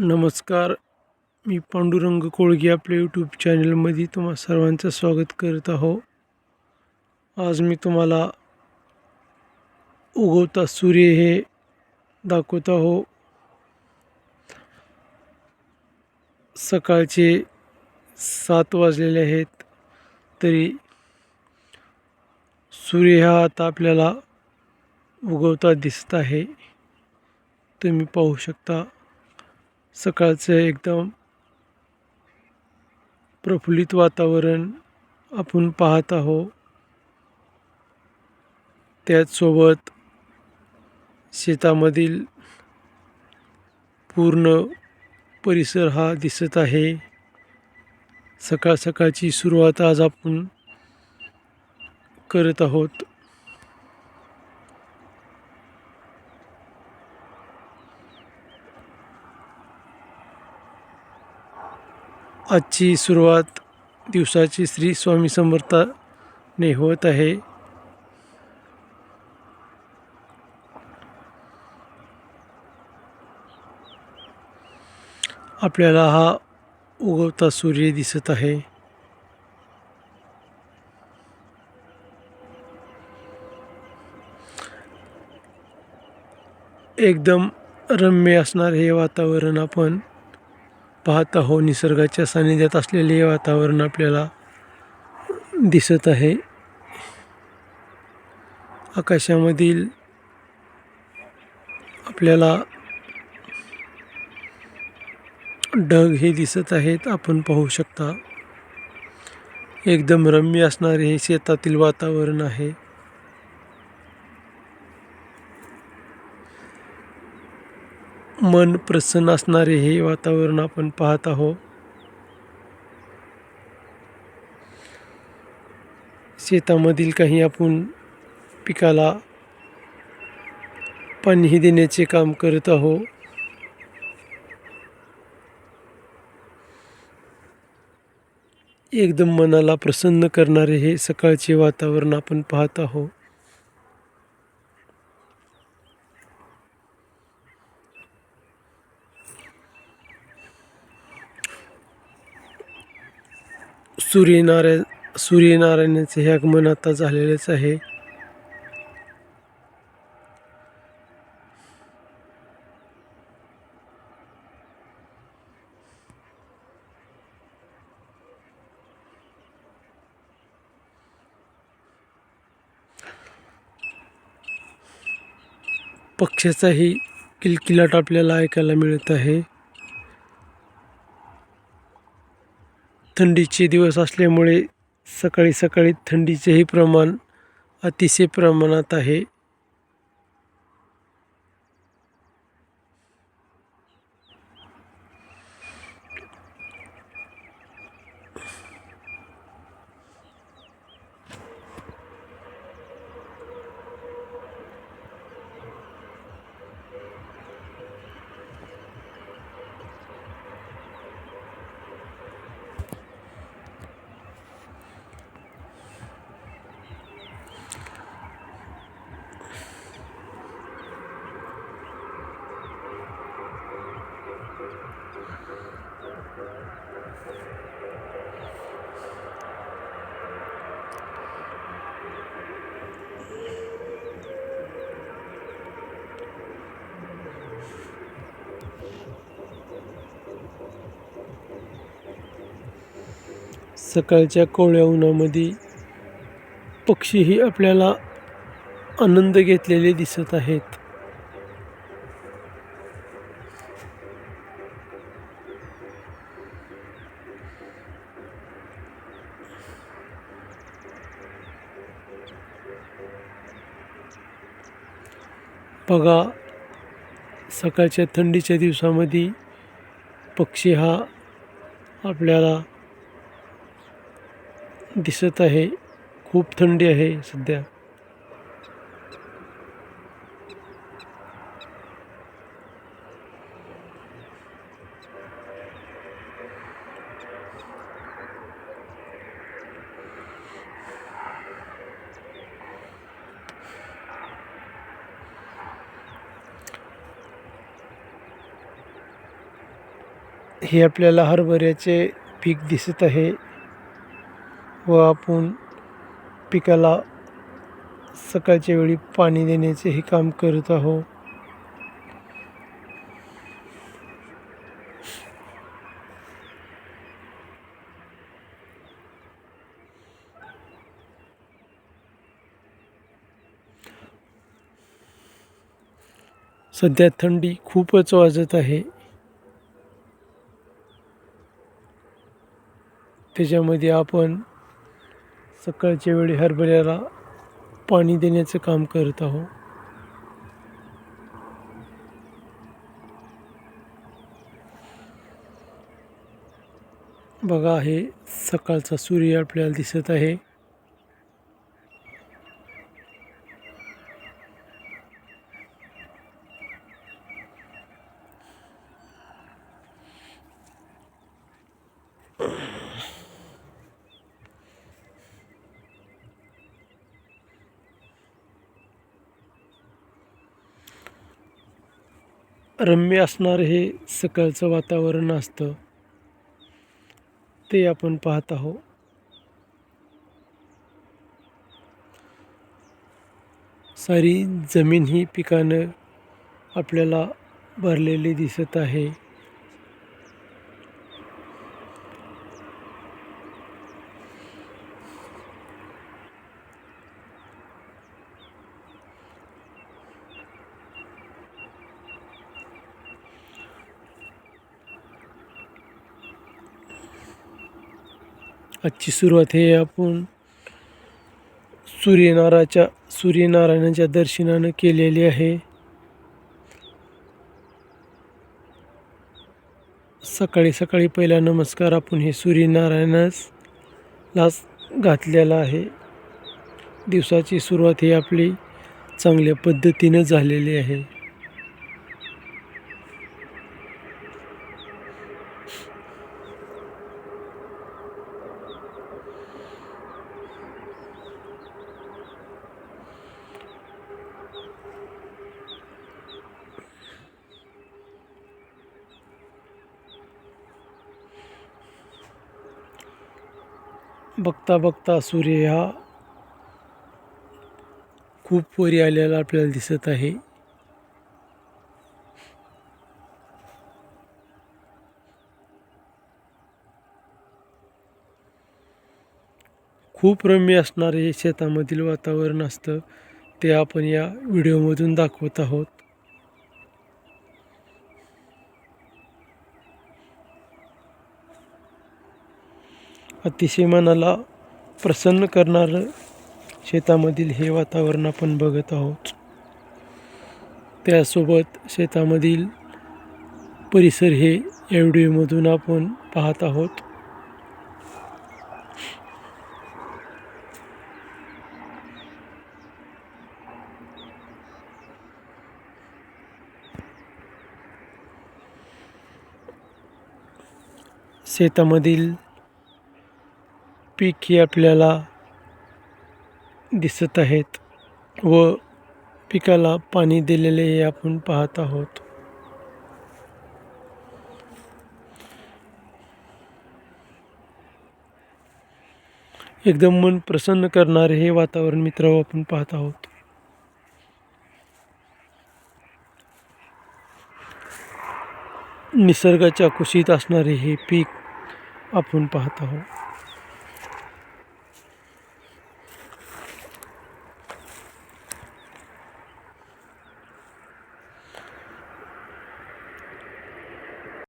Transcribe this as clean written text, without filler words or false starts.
नमस्कार. मी पांडुरंग कोळगी आपल्या यूट्यूब चॅनलमध्ये तुम्हा सर्वांचं स्वागत करत आहो. आज मी तुम्हाला उगवता सूर्य हे दाखवत आहो. सकाळचे 7 वाजलेले आहेत, तरी सूर्य हा आता आपल्याला उगवता दिसत आहे. तुम्ही पाहू शकता, सकाळचं एकदम प्रफुल्लित वातावरण आपण पाहत आहोत. त्याचसोबत शेतामधील पूर्ण परिसर हा दिसत आहे. सकाळ सकाळची सुरुवात आज आपण करत आहोत. आजची सुरुवात दिवसाची श्री स्वामी समर्थाने होत आहे. आपल्याला हा उगवता सूर्य दिसत आहे. एकदम रम्य असणार हे वातावरण आपण पाहत आहोत. निसर्गाच्या सानिध्यात असलेले हे वातावरण आपल्याला दिसत आहे. आकाशामधील आपल्याला ढग हे दिसत आहेत, आपण पाहू शकता. एकदम रम्य असणारे हे शेतातील वातावरण आहे. मन प्रसन्न असणारे हे वातावरण आपण पाहत आहोत. शेतामधील काही आपण पिकाला पाणी देण्याचे काम करत आहोत. एकदम मनाला प्रसन्न करणारे हे सकाळचे वातावरण आपण पाहत आहोत. सूर्यनारायणाचे हे आगमन आता झालेलेच आहे. पक्ष्याचाही किलकिलाट आपल्याला ऐकायला मिळत आहे. थंडीचे दिवस असल्यामुळे सकाळी सकाळी थंडीचेही प्रमाण अतिशय प्रमाणात आहे. सकाळच्या कोवळ्या उन्हामध्ये पक्षीही आपल्याला आनंद घेतलेले दिसत आहेत. बघा, सकाळच्या थंडीच्या दिवसामध्ये पक्षी हा आपल्याला दिसत आहे. खूप थंडी आहे सध्या. हे आपल्याला हरभऱ्याचे पीक दिसत आहे व आपण पिकाला सकाळच्या वेळी पाणी देण्याचे हे काम करत आहोत. सध्या थंडी खूपच वाजत आहे. त्याच्यामध्ये आपण सकाळच्या वेळी हरभऱ्याला पाणी देण्याचं काम करत आहोत. बघा, हे सकाळचा सूर्य आपल्याला दिसत आहे. रम्य असणार हे सकाळचं वातावरण असतं, ते आपण पाहत आहोत. सारी जमीन ही पिकानं आपल्याला भरलेली दिसत आहे. आजची सुरुवात हे आपण सूर्यनारायणाच्या दर्शनानं केलेली आहे. सकाळी सकाळी पहिला नमस्कार आपण हे सूर्यनारायणालाच घातलेला आहे. दिवसाची सुरुवात ही आपली चांगल्या पद्धतीनं झालेली आहे. बघता बघता सूर्य हा खूप वरी आलेला आपल्याला दिसत आहे. खूप रम्य असणारे हे शेतामधील वातावरण असतं, ते आपण या व्हिडिओमधून दाखवत आहोत. अतिशय मनाला प्रसन्न करणारं शेतामधील हे वातावरण आपण बघत आहोत. त्यासोबत शेतामधील परिसर हे या व्हिडिओमधून आपण पाहत आहोत. शेतामधील पीक हे आपल्याला दिसत आहेत व पिकाला पाणी दिलेले हे आपण पाहत आहोत. एकदम मन प्रसन्न करणारे हे वातावरण मित्रांनो आपण पाहत आहोत. निसर्गाच्या कुशीत असणारे हे पीक आपण पाहत आहोत.